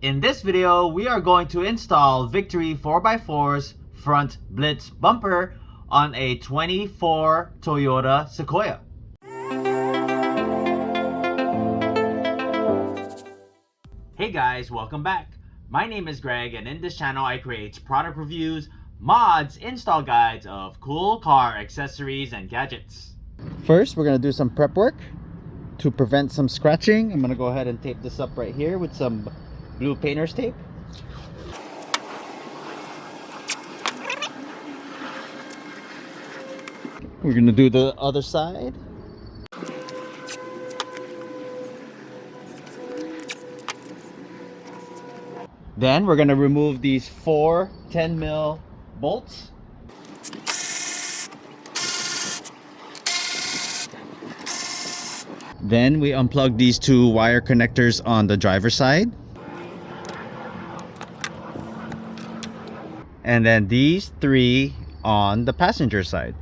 In this video, we are going to install Victory 4x4's front Blitz bumper on a 24 Toyota Sequoia. Hey guys, welcome back. My name is Greg, and in this channel I create product reviews, mods, install guides of cool car accessories and gadgets. First, we're going to do some prep work to prevent some scratching. I'm going to go ahead and tape this up right here with some blue painter's tape. We're going to do the other side. Then we're going to remove these 4 10mm bolts. Then we unplug these 2 wire connectors on the driver's side. And then these 3 on the passenger side.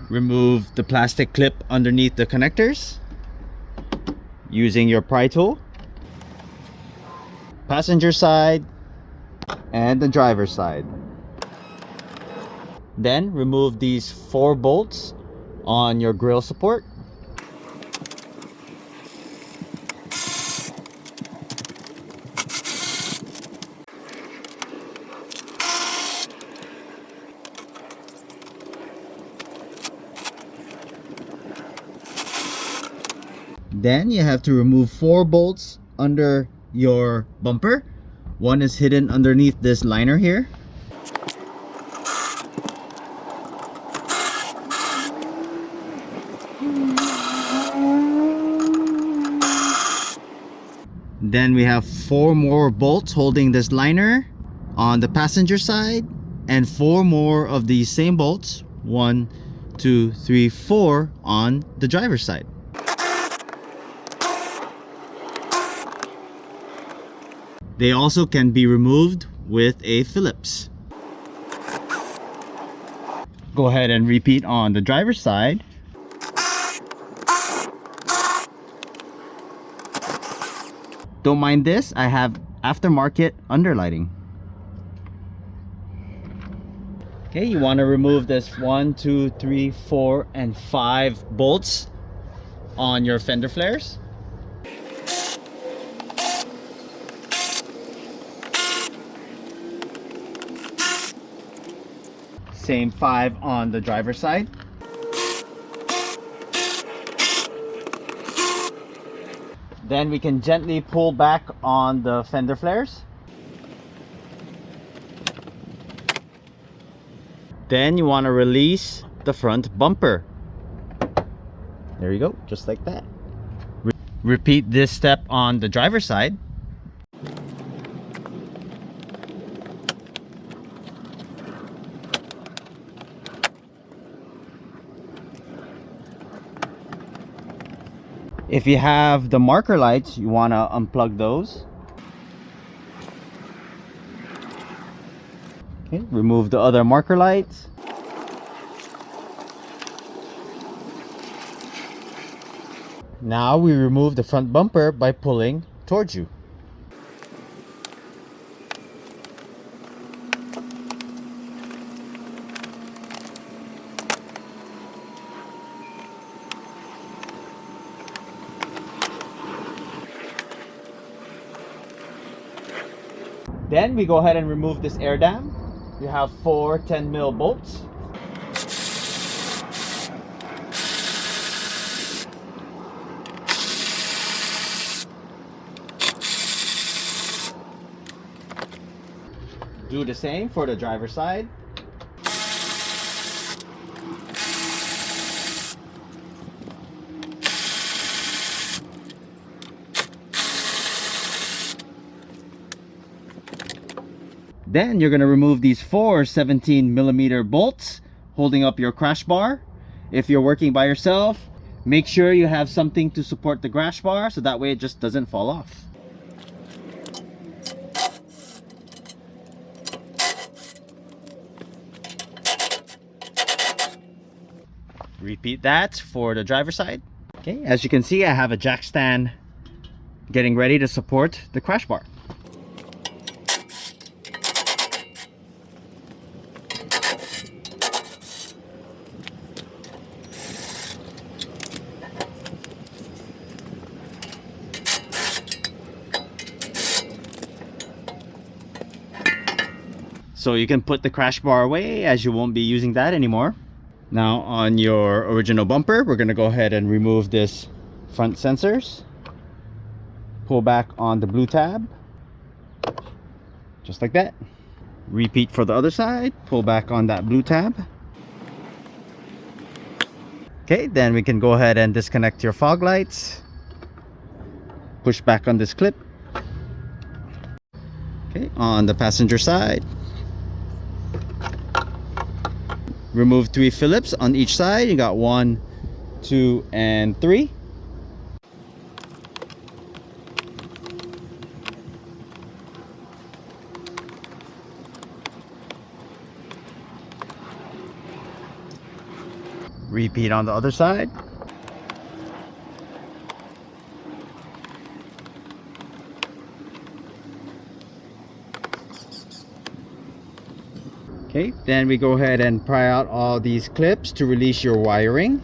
Remove the plastic clip underneath the connectors using your pry tool. Passenger side and the driver's side. Then remove these 4 bolts on your grille support. Then you have to remove 4 bolts under your bumper. One is hidden underneath this liner here. Then we have 4 more bolts holding this liner on the passenger side, and 4 more of these same bolts, 1, 2, 3, 4 on the driver's side. They also can be removed with a Phillips. Go ahead and repeat on the driver's side. Don't mind this, I have aftermarket underlighting. Okay, you want to remove this 1, 2, 3, 4, and 5 bolts on your fender flares. Same 5 on the driver's side. Then we can gently pull back on the fender flares. Then you want to release the front bumper. There you go, just like that. Repeat this step on the driver's side. If you have the marker lights, you want to unplug those. Okay, remove the other marker lights. Now we remove the front bumper by pulling towards you. Then we go ahead and remove this air dam. You have 4 10mm bolts. Do the same for the driver's side. Then you're going to remove these 4 17mm bolts holding up your crash bar. If you're working by yourself, make sure you have something to support the crash bar so that way it just doesn't fall off. Repeat that for the driver's side. Okay, as you can see, I have a jack stand getting ready to support the crash bar. So you can put the crash bar away, as you won't be using that anymore. Now on your original bumper, we're going to go ahead and remove this front sensors. Pull back on the blue tab, just like that. Repeat for the other side. Pull back on that blue tab. Okay, then we can go ahead and disconnect your fog lights. Push back on this clip. Okay, on the passenger side, remove 3 Phillips on each side. You got 1, 2, and 3. Repeat on the other side. Okay, then we go ahead and pry out all these clips to release your wiring.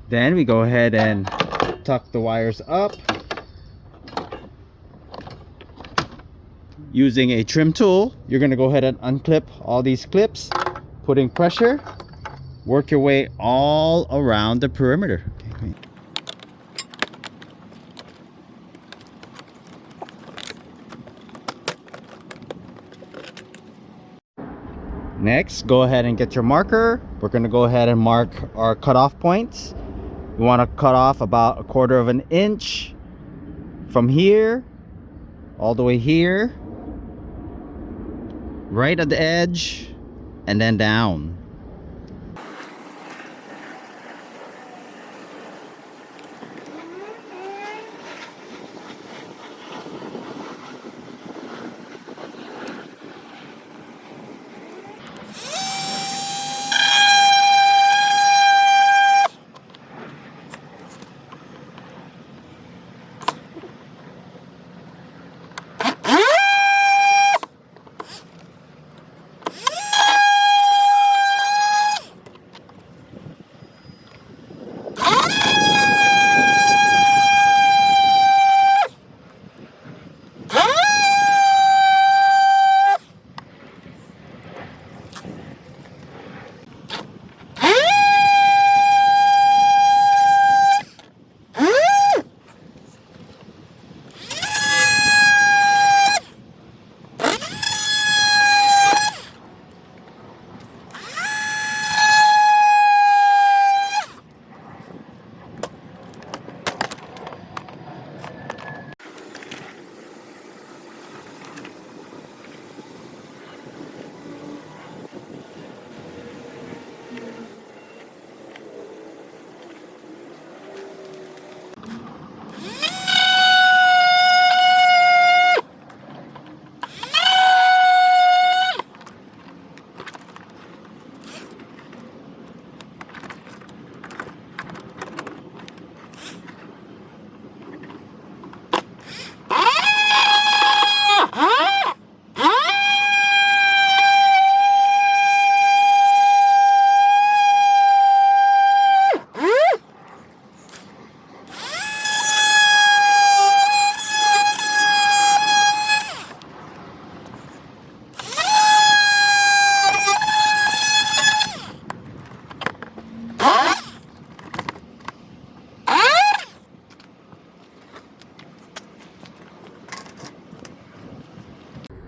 Then we go ahead and tuck the wires up. Using a trim tool, you're going to go ahead and unclip all these clips, putting pressure. Work your way all around the perimeter. Okay. Next, go ahead and get your marker. We're going to go ahead and mark our cutoff points. We want to cut off about 1/4 of an inch from here all the way here, right at the edge, and then down.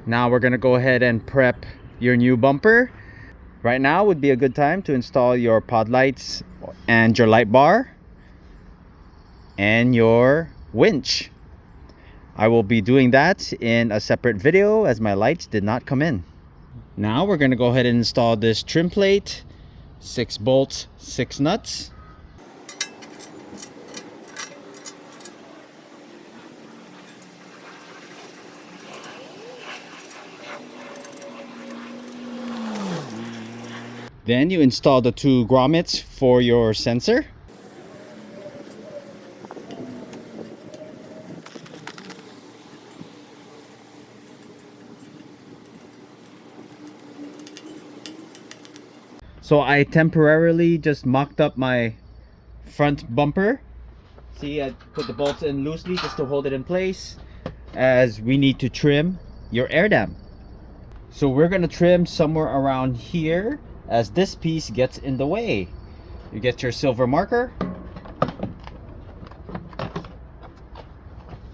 Now we're gonna go ahead and prep your new bumper. Right now would be a good time to install your pod lights and your light bar and your winch. I will be doing that in a separate video as my lights did not come in. Now we're going to go ahead and install this trim plate, 6 bolts, 6 nuts. Then you install the 2 grommets for your sensor. So I temporarily just mocked up my front bumper. See, I put the bolts in loosely just to hold it in place, as we need to trim your air dam. So we're gonna trim somewhere around here, as this piece gets in the way. You get your silver marker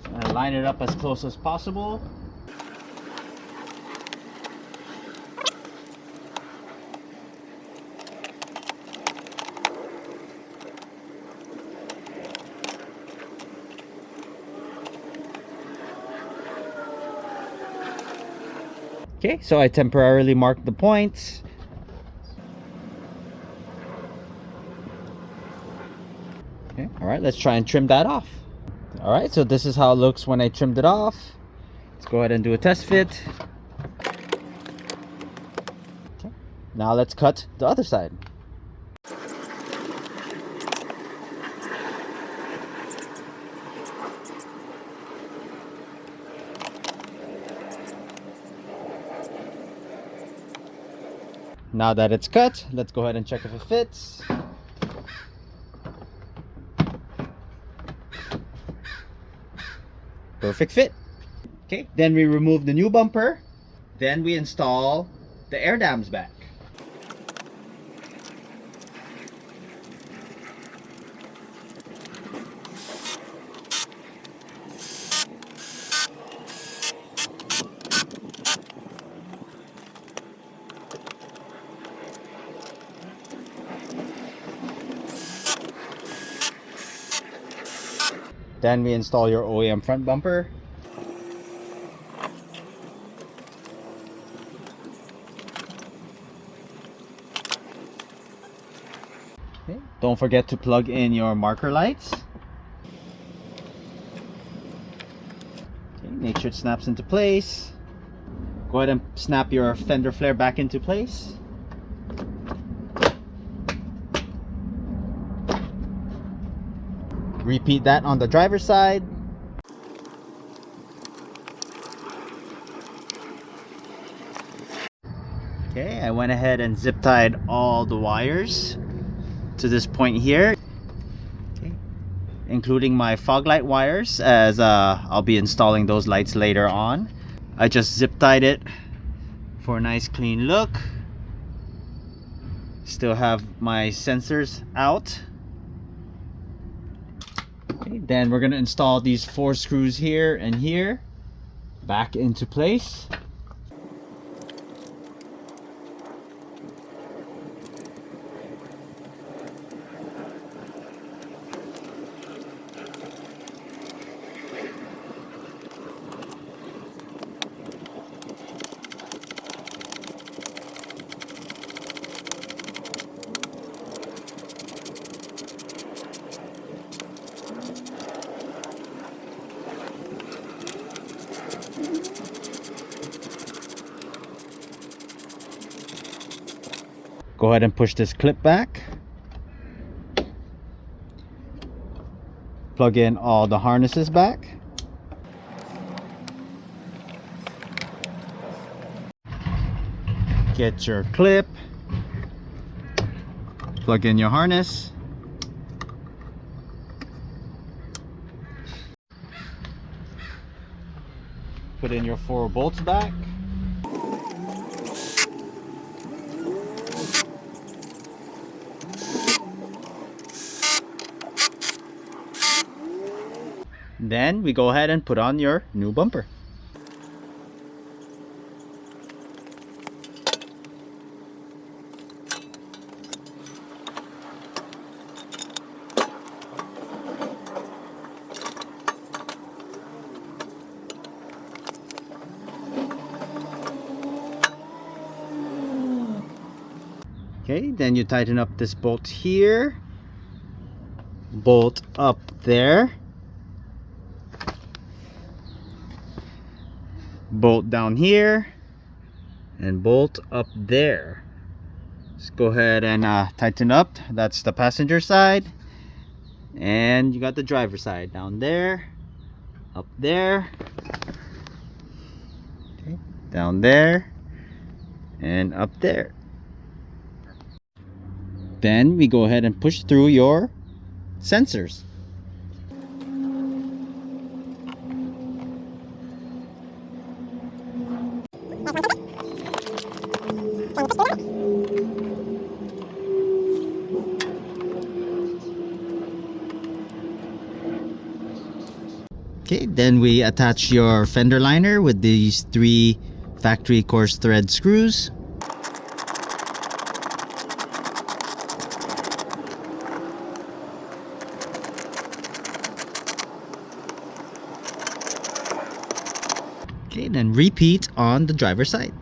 and line it up as close as possible. Okay, so I temporarily marked the points. Okay, all right, let's try and trim that off. All right, so this is how it looks when I trimmed it off. Let's go ahead and do a test fit. Okay, now let's cut the other side. Now that it's cut, let's go ahead and check if it fits. Perfect fit. Okay, then we remove the new bumper. Then we install the air dams back. Then we install your OEM front bumper. Okay. Don't forget to plug in your marker lights. Okay, make sure it snaps into place. Go ahead and snap your fender flare back into place. Repeat that on the driver's side. Okay, I went ahead and zip tied all the wires to this point here, okay, including my fog light wires, as I'll be installing those lights later on. I just zip tied it for a nice clean look. Still have my sensors out. Okay, then we're going to install these 4 screws here and here back into place. Go ahead and push this clip back. Plug in all the harnesses back. Get your clip. Plug in your harness. Put in your 4 bolts back. Then we go ahead and put on your new bumper. Okay, then you tighten up this bolt here, bolt up there, bolt down here, and bolt up there. Let's go ahead and tighten up. That's the passenger side, and you got the driver side down there, up there, okay, down there, and up there. Then we go ahead and push through your sensors. Okay, then we attach your fender liner with these 3 factory coarse thread screws. Okay, then repeat on the driver's side.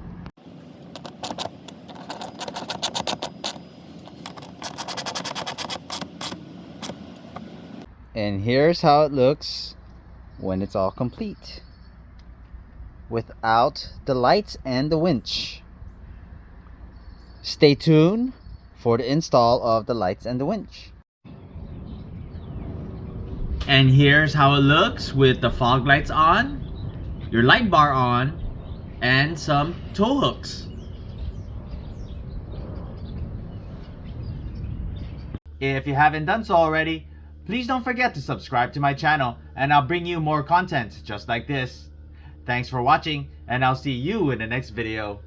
And here's how it looks when it's all complete, without the lights and the winch. Stay tuned for the install of the lights and the winch. And here's how it looks with the fog lights on, your light bar on, and some tow hooks. If you haven't done so already, please don't forget to subscribe to my channel, and I'll bring you more content just like this. Thanks for watching, and I'll see you in the next video.